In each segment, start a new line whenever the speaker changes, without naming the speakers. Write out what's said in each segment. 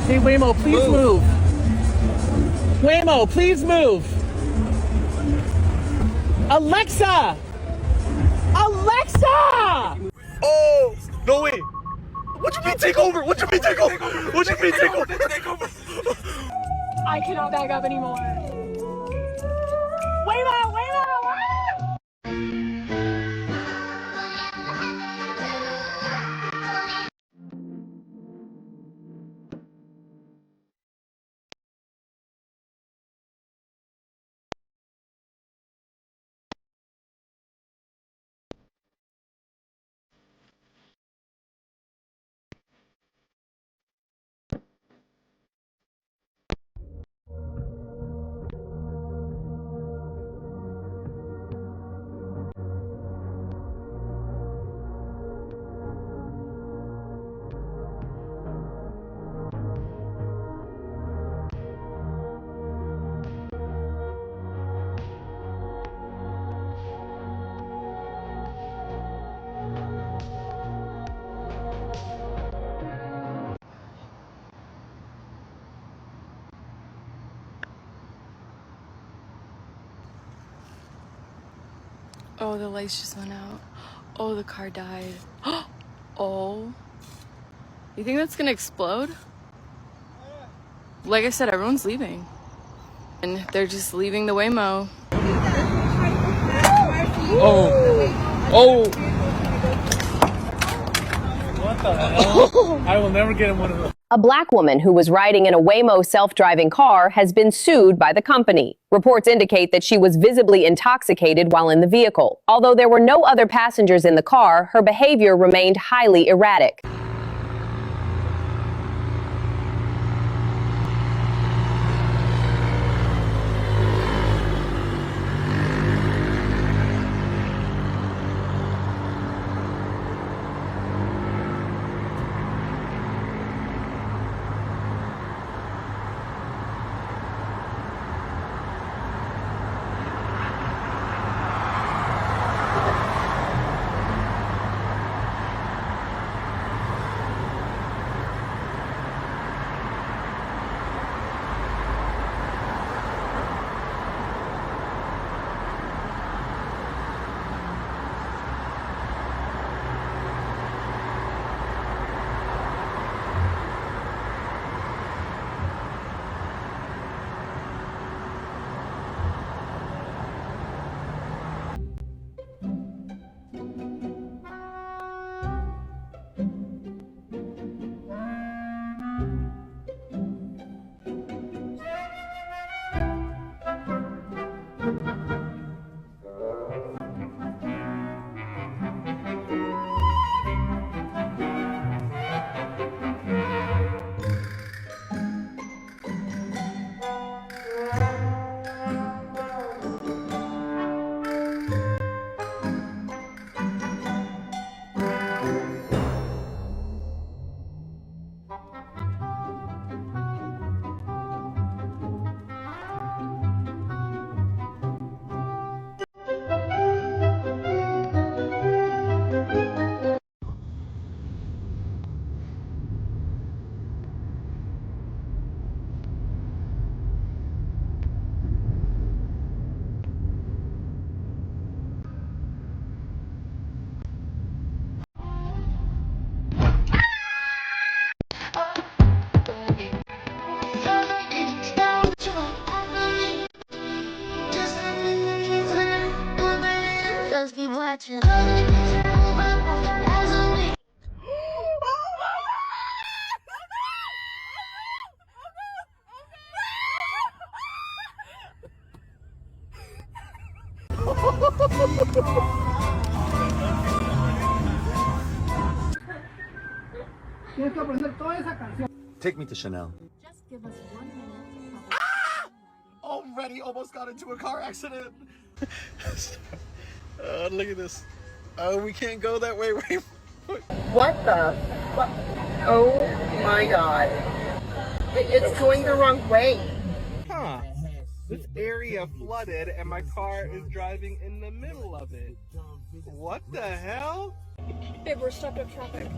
Hey, Waymo, please move. Waymo, please move. Alexa! Alexa!
Oh, no way. What you mean take over? What you mean take over? What you mean take over?
I cannot back up anymore. Waymo!
Oh, the lights just went out. Oh, the car died. Oh. You think that's gonna explode? Like I said, everyone's leaving. And they're just leaving the Waymo.
Oh. What the hell? I will never get in one of those.
A black woman who was riding in a Waymo self-driving car has been sued by the company. Reports indicate that she was visibly intoxicated while in the vehicle. Although there were no other passengers in the car, her behavior remained highly erratic.
Just keep watching.
Take me to Chanel.
Just give us 1 minute.
Already almost got into a car accident. Look at this. We can't go that way.
What the fuck? Oh my god. It's going the wrong way.
Huh. This area flooded and my car is driving in the middle of it. What the hell?
Babe, we're stopped at traffic.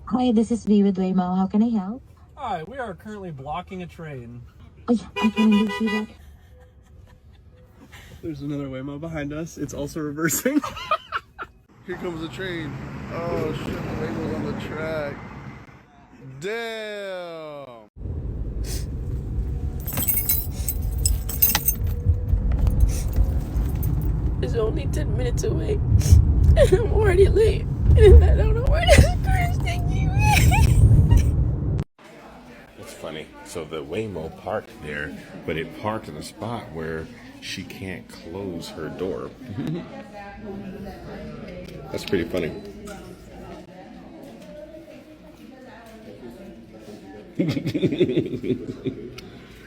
Hi, this is V with Waymo. How can I help?
Hi, we are currently blocking a train.
Oh yeah, I can indeed see that.
There's another Waymo behind us. It's also reversing. Here comes the train. Oh shit, the Waymo's on the track. Damn.
It's only 10 minutes away, and I'm already late, and I don't know where this car is taking me.
It's funny. So the Waymo parked there, but it parked in a spot where she can't close her door. That's pretty funny.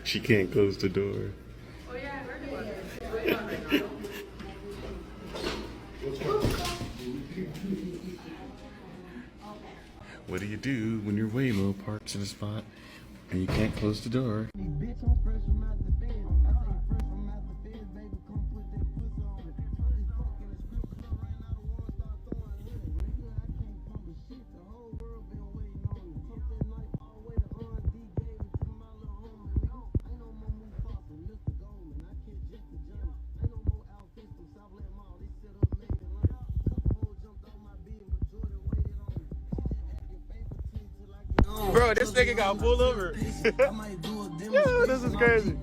She can't close the door. What do you do when your Waymo parks in a spot and you can't close the door?
Bro, this nigga got pulled over. Yo, this is crazy.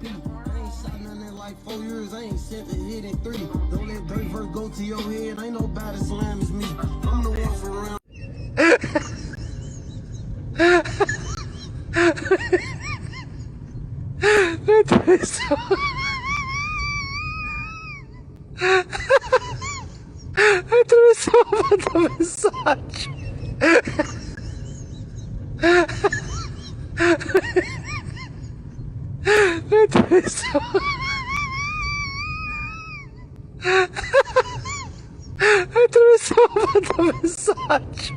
Like 4 years, I ain't sent a hit in 3. Don't let dirt first go to your head. Ain't nobody slam as me. I'm the one for real.
That is so... I threw so much of a massage. That is so... I threw so much of a massage.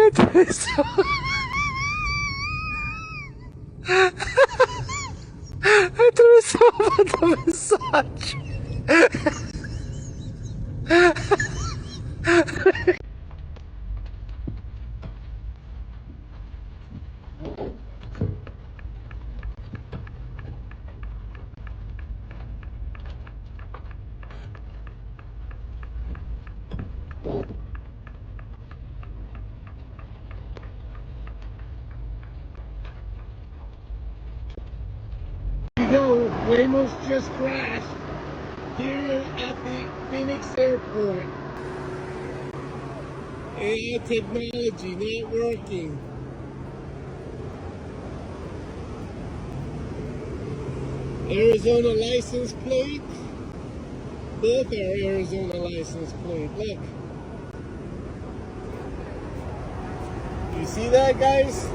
That is so... I threw so much of a massage.
Go, Waymo's just crashed here at the Phoenix Airport. AI technology not working. Arizona license plate. Both are Arizona license plate. Look. You see that, guys?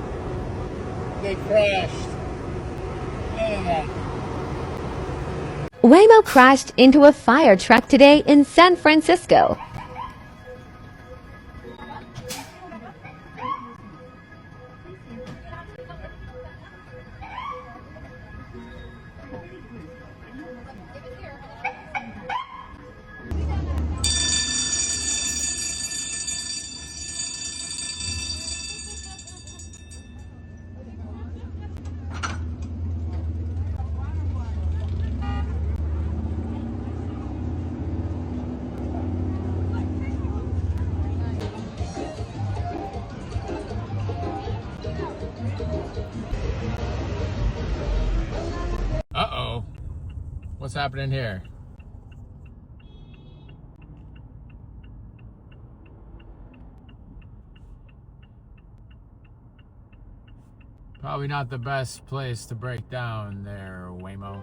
They crashed. Look at that.
Waymo crashed into a fire truck today in San Francisco.
Uh-oh. What's happening here? Probably not the best place to break down there, Waymo.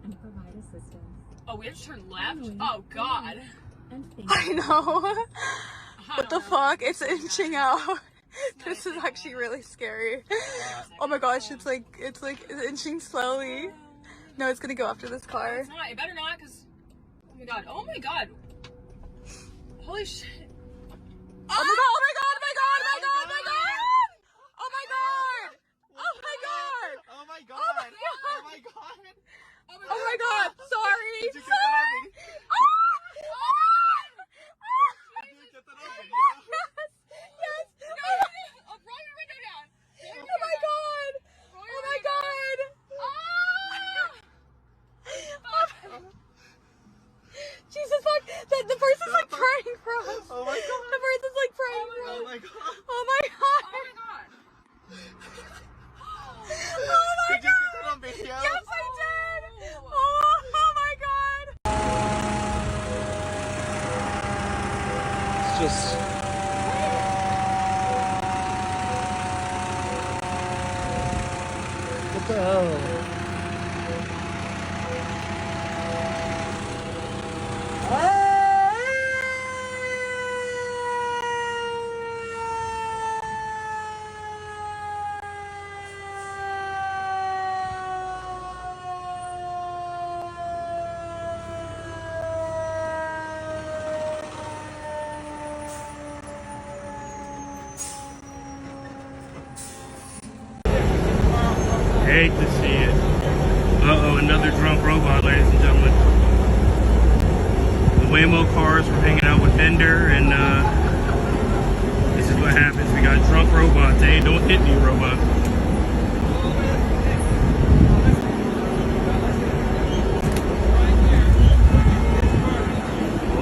And provide assistance.
Oh, we have to turn left? Oh, God.
I
know. What the fuck? It's inching out. This is actually really scary. Oh my gosh, it's like it's inching slowly. No, it's gonna go after this car.
It's not. It better not, because
Oh my god, oh my god. Holy shit.
Oh my god, oh my god, oh my god, oh my god, oh my god! Oh my god! Oh my god!
Oh my god! Oh my god!
Oh my god! Oh my god! Sorry!
Did you get that on video?
Oh my god!
Did you get that on video?
Yes!
Oh, roll your window down.
Oh my god! Oh my god! Jesus fuck! The person's like praying for us.
Oh my god!
The person's like praying for us.
Oh my god!
Oh my god!
Oh my god.
Oh my
Did you get that on video?
Yes, I did! Oh my god!
It's just... What the hell?
Hate to see it. Uh-oh, another drunk robot, ladies and gentlemen. The Waymo cars were hanging out with Bender, and this is what happens. We got drunk robots. Hey, don't hit me, robot.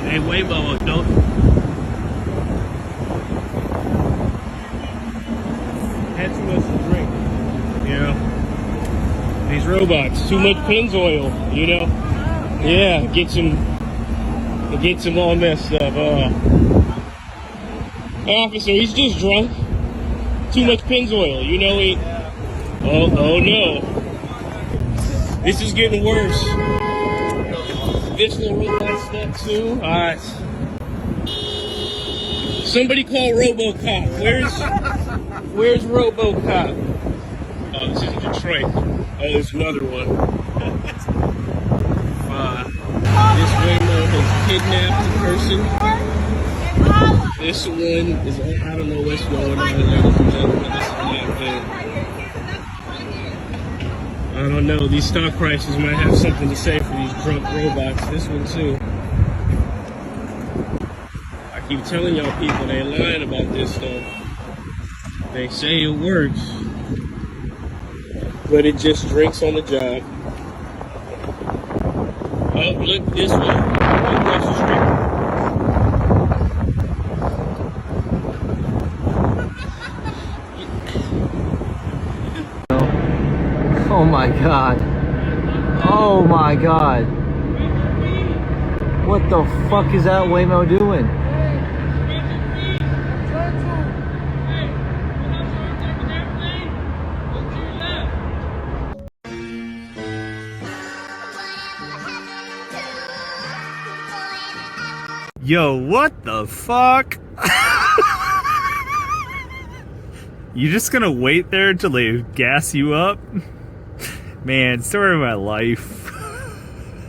Hey, Waymo, don't. Had too much to drink. You know? These robots, too much Pennzoil, you know? Yeah, it gets them all messed up. Officer, he's just drunk. Too much Pennzoil, you know? Oh no. This is getting worse. This little robot's stuck too. Somebody call RoboCop. Where's RoboCop? Oh, this is in Detroit. Oh, there's another one. This Waymo has kidnapped a person. This one is, I don't know what's going on, ladies and gentlemen. This is not good. I don't know, these stock prices might have something to say for these drunk robots. This one too. I keep telling y'all people they lying about this stuff. They say it works, but it just drinks on the job. Oh, look this way. Across the street.
Oh my god. Oh my god. What the fuck is that Waymo doing?
Yo, what the fuck? You just gonna wait there until they gas you up? Man, story of my life.